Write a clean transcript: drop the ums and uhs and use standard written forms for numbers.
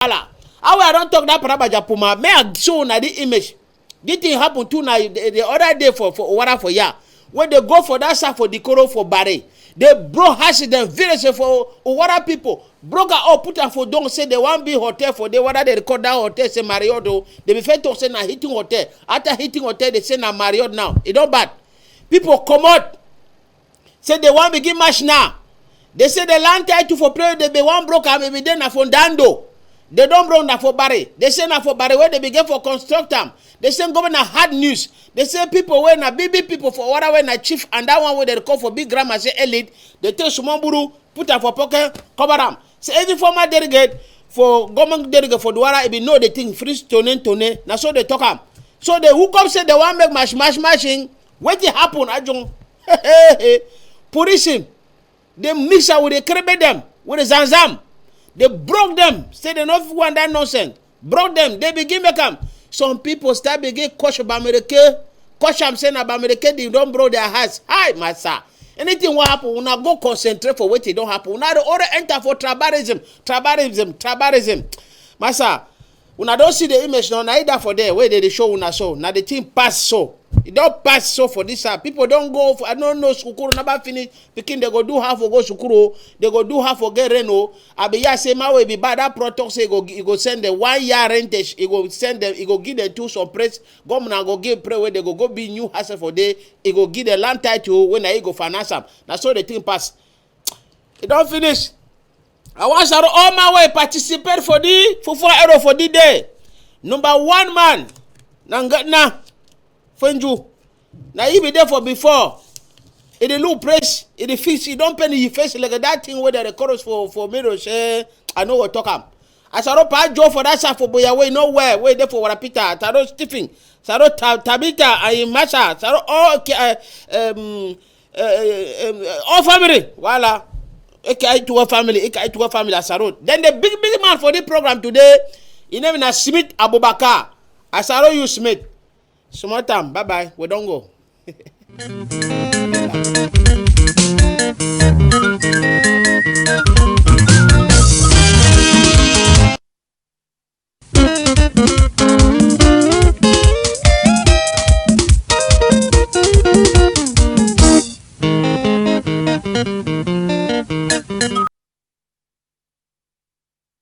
Douala. How I don't talk that parabaja puma. May I show na the image. This thing happened to now the other day for Owara for ya. When they go for that side for the Koro for Barre, they broke accident village for Owara people. Broke out, put her for don't say they want be hotel for the whether they record that hotel say Marriott. They be fair to say na hitting hotel. After hitting hotel, they say na Marriott now. It don't bad. People come out. Say they want begin match now. They say the land title for prayer, they be one broke and maybe then na for Dando. They don't broke na for Barre. They say na for Barre where they begin for construct them. They say governor hard news. They say people where na big people for water where na chief and that one where they call for big grammar say elite. They take Sumamburu, put her for pocket, cover them. Say every former delegate for government delegate for Douala, if you know the thing free tone. Now so they talk am. So they hook up say they want make mashing. What it happen? Ajong. Police they mix up with the crebe them with the zanzam. They broke them. Say they not want that nonsense. Broke them. They begin make them. Some people start begin question about America. Question I'm saying about America. They don't broke their hearts. Hi, master. Anything will happen. We not go concentrate for what it don't happen. We not order enter for tribalism. Master, we not don't see the image now. Neither for there where they show una so. Now the thing pass so. It don't pass so for this side. People don't go for, I don't know, Sukuru never finish. Picking they go do half for go Sukuru. They go do half for get Reno. I be ya say my way be bad. That protocol say he go send them 1 year rentage. He go send them. He go give them two some praise. Government go give pray where they go be new house for day. He go give the land title when I go finance them. That's how the thing pass. It don't finish. I want to all my way participate for the €4 for the day. Number 1 man. Nangatna. Fenju. Now he be there for before. It is look press. It is fix. You don't pay the face like that thing where the chorus for me. Say I know what talk am. I saw pa Joe for that side for Boyawe nowhere. Wait there for Warapita. Taro Stephen. Saro Tabita and Masha. Saro all all family. Voila. Ekai to a family. Ekai to a family. Asaro. Then the big man for the program today. His name is Smith Abubakar. Asaro you Smith. Small time. Bye bye. We don't go.